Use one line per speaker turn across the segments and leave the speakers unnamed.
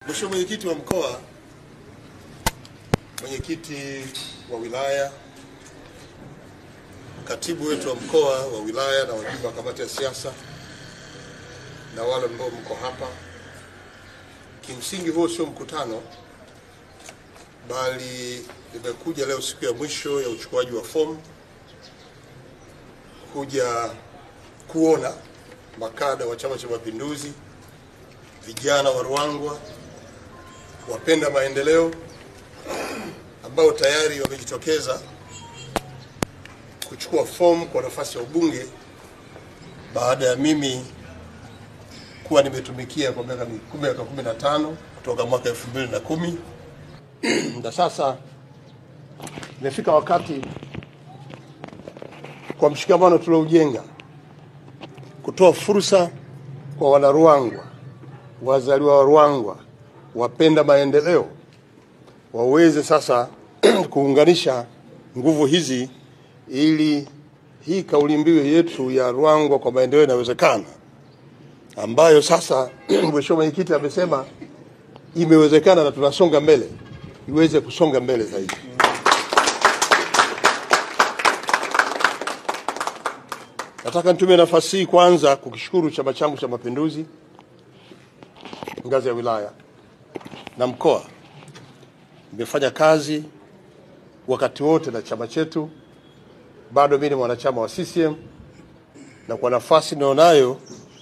Mheshimiwa Mwenyekiti wa Mkoa, Mwenyekiti wa Wilaya, Katibu wetu wa Mkoa wa Wilaya na wajumbe wa kamati ya siasa na wale ambao mko hapa, kimsingi huo sio mkutano, bali nimekuja leo siku ya mwisho ya uchukuaji wa fomu kuja kuona makada wa Chama cha Mapinduzi, vijana wa Ruangwa, wapenda maendeleo ambao tayari wamejitokeza kuchukua fomu kwa nafasi ya ubunge baada ya mimi kuwa nimetumikia kwa miaka 15 kutoka mwaka 2010 na sasa imefika wakati kwa mshikamano tulioujenga kutoa fursa kwa wana Ruangwa, wazaliwa wa Ruangwa, wapenda maendeleo waweze sasa kuunganisha nguvu hizi ili hii kauli mbiu yetu ya Ruangwa kwa maendeleo inawezekana, ambayo sasa Mheshimiwa Mwenyekiti amesema imewezekana na tunasonga mbele, iweze kusonga mbele zaidi. Nataka nitumie nafasi hii kwanza kukishukuru chama changu cha Mapinduzi ngazi ya wilaya na mkoa. Nimefanya kazi wakati wote na chama chetu, bado mimi ni mwanachama wa CCM, na kwa nafasi ninayonayo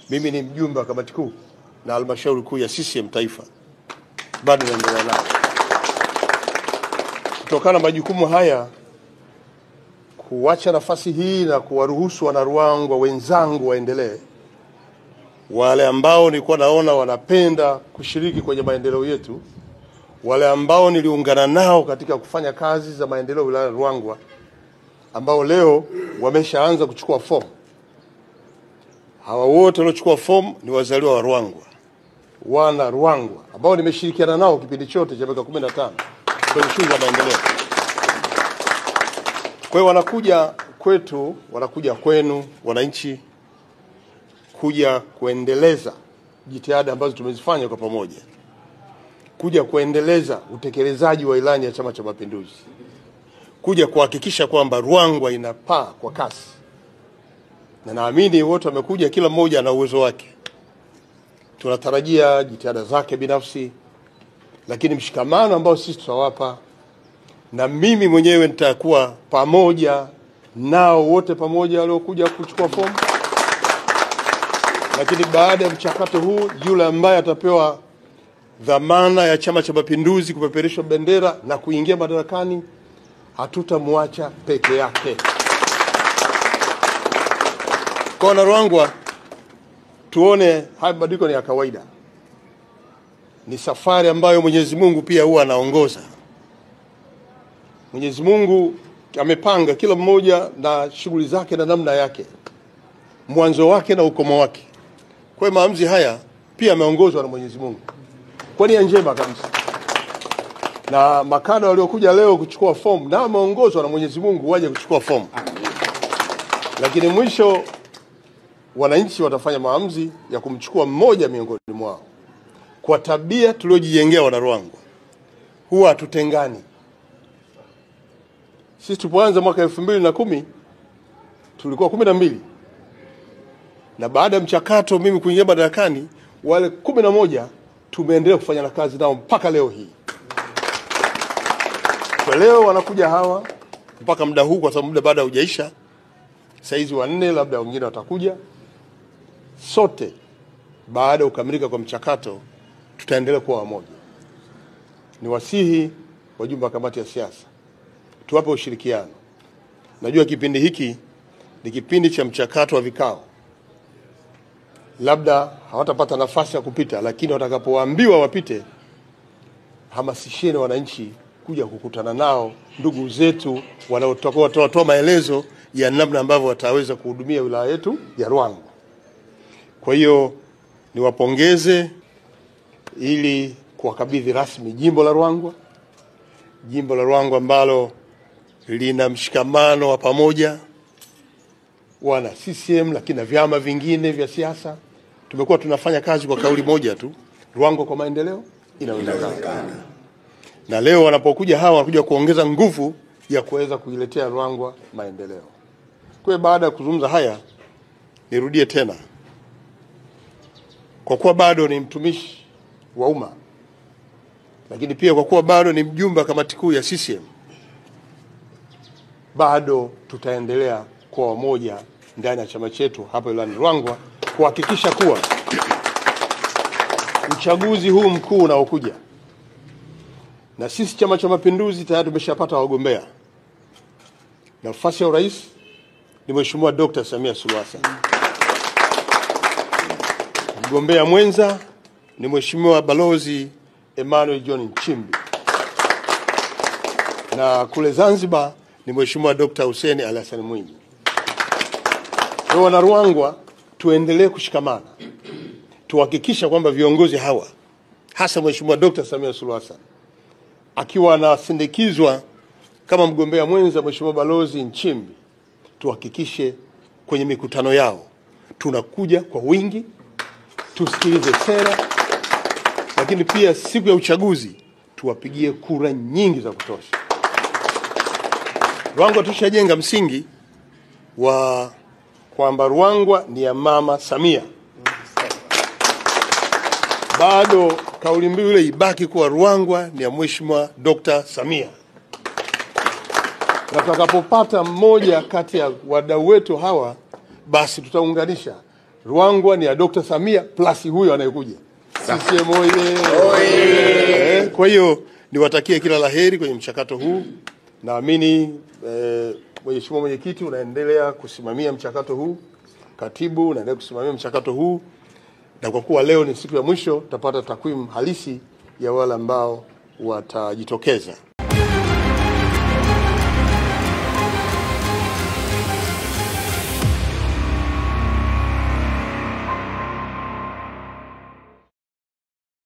mimi ni mjumbe wa kamati kuu na halmashauri kuu ya CCM taifa, bado naendelea nayo. Kutokana na majukumu haya, kuacha nafasi hii na kuwaruhusu wana Ruangwa wenzangu waendelee, wale ambao nilikuwa naona wanapenda kushiriki kwenye maendeleo yetu, wale ambao niliungana nao katika kufanya kazi za maendeleo wilaya Ruangwa, ambao leo wameshaanza kuchukua fomu. Hawa wote waliochukua fomu ni wazaliwa wa Ruangwa, wana Ruangwa ambao nimeshirikiana nao kipindi chote cha miaka 15 kwenye shughuli za maendeleo. Kwa hiyo wanakuja kwetu, wanakuja kwenu wananchi, kuja kuendeleza jitihada ambazo tumezifanya kwa pamoja, kuja kuendeleza utekelezaji wa ilani ya Chama cha Mapinduzi, kuja kuhakikisha kwamba Ruangwa inapaa kwa kasi. Na naamini wote wamekuja, kila mmoja ana uwezo wake. Tunatarajia jitihada zake binafsi, lakini mshikamano ambao sisi tutawapa, na mimi mwenyewe nitakuwa pamoja nao wote pamoja waliokuja kuchukua fomu. Lakini baada ya mchakato huu, yule ambaye atapewa dhamana ya Chama cha Mapinduzi kupeperusha bendera na kuingia madarakani, hatutamwacha peke yake. Kwa wana Ruangwa, tuone haya mabadiliko ni ya kawaida. Ni safari ambayo Mwenyezi Mungu pia huwa anaongoza. Mwenyezi Mungu amepanga kila mmoja na shughuli zake na namna yake, mwanzo wake na ukomo wake. Kwa hiyo maamuzi haya pia yameongozwa na Mwenyezi Mungu kwa nia njema kabisa. Na makada waliokuja leo kuchukua fomu na wameongozwa na Mwenyezi Mungu waje kuchukua fomu. Lakini mwisho wananchi watafanya maamuzi ya kumchukua mmoja miongoni mwao. Kwa tabia tuliojijengea wana Ruangwa, huwa hatutengani. Sisi tulipoanza mwaka 2010 tulikuwa 12. Na baada ya mchakato mimi kuingia madarakani, wale 11 tumeendelea kufanya na kazi nao mpaka leo hii. Kwa leo wanakuja hawa mpaka muda huu, kwa sababu muda baada hujaisha. Saizi 4, labda wengine watakuja. Sote baada ya kukamilika kwa mchakato tutaendelea kuwa wamoja. Ni wasihi wajumbe wa kamati ya siasa, tuwape ushirikiano. Najua kipindi hiki ni kipindi cha mchakato wa vikao, labda hawatapata nafasi ya kupita, lakini watakapoambiwa wapite, hamasisheni wananchi kuja kukutana nao, ndugu zetu wanaotoa maelezo ya namna ambavyo wataweza kuhudumia wilaya yetu ya Ruangwa. Kwa hiyo niwapongeze ili kuwakabidhi rasmi jimbo la Ruangwa, jimbo la Ruangwa ambalo lina mshikamano wa pamoja wana CCM lakini na vyama vingine vya siasa. Tumekuwa tunafanya kazi kwa kauli moja tu, Ruangwa kwa maendeleo, inawezekana. Na leo wanapokuja hawa wanakuja kuongeza nguvu ya kuweza kuiletea Ruangwa maendeleo. Kwa baada ya kuzungumza haya, nirudie tena, kwa kuwa bado ni mtumishi wa umma, lakini pia kwa kuwa bado ni mjumbe wa kamati kuu ya CCM, bado tutaendelea kwa wamoja ndani ya chama chetu hapa wilayani Ruangwa kuhakikisha kuwa uchaguzi huu mkuu unaokuja, na sisi Chama cha Mapinduzi tayari tumeshapata wagombea. Nafasi ya urais ni Mheshimiwa Dr. Samia Suluhu Hassan. Mgombea mwenza ni Mheshimiwa Balozi Emmanuel John Nchimbi. Na kule Zanzibar ni Mheshimiwa Dr. Hussein Ali Hassan Mwinyi. Kwa wana Ruangwa tuendelee kushikamana. Tuhakikisha kwamba viongozi hawa, hasa Mheshimiwa Dr. Samia Suluhu Hassan akiwa anasindikizwa kama mgombea mwenza Mheshimiwa Balozi Nchimbi, tuhakikishe kwenye mikutano yao tunakuja kwa wingi, tusikilize sera, lakini pia siku ya uchaguzi tuwapigie kura nyingi za kutosha. Ruangwa tushajenga msingi wa kwamba Ruangwa ni ya Mama Samia. Bado kauli mbiu ile ibaki kuwa Ruangwa ni ya Mheshimiwa Dr. Samia. Na tutakapopata mmoja kati ya wadau wetu hawa, basi tutaunganisha Ruangwa ni ya Dr. Samia plus huyo anayekuja. CCM oye! Kwa hiyo niwatakie kila laheri kwenye mchakato huu. Naamini Mheshimiwa Mwenyekiti unaendelea kusimamia mchakato huu, katibu unaendelea kusimamia mchakato huu, na kwa kuwa leo ni siku ya mwisho tutapata takwimu halisi ya wale ambao watajitokeza.